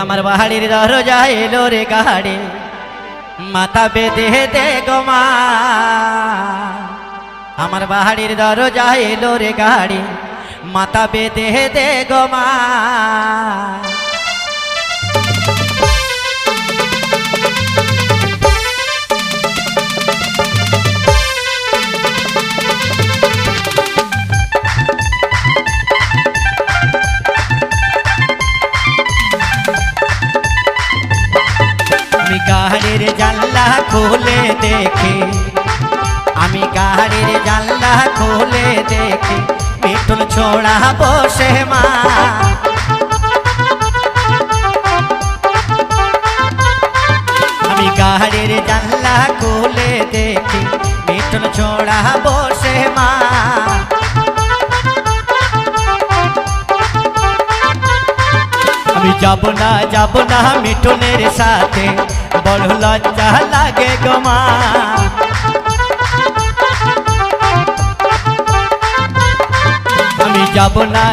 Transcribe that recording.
আমার বাড়ির দরজা এলো রে গাড়ি মাথা বেঁধে দে গো মা। আমার বাড়ির দরজা এলো রে গাড়ি মাথা বেঁধে দে গো মা। আমি গাড়ির জানলা খুলে দেখি, আমি গাড়ির জানলা খুলে দেখি মিঠুন ছোড়া বসে মা। আমি গাড়ির জানলা খুলে দেখি মিঠুন ছোড়া বসে মা। আমি যাব না মিঠুনের সাথে বড় লজ্জা লাগে গো মা। আমি যাব না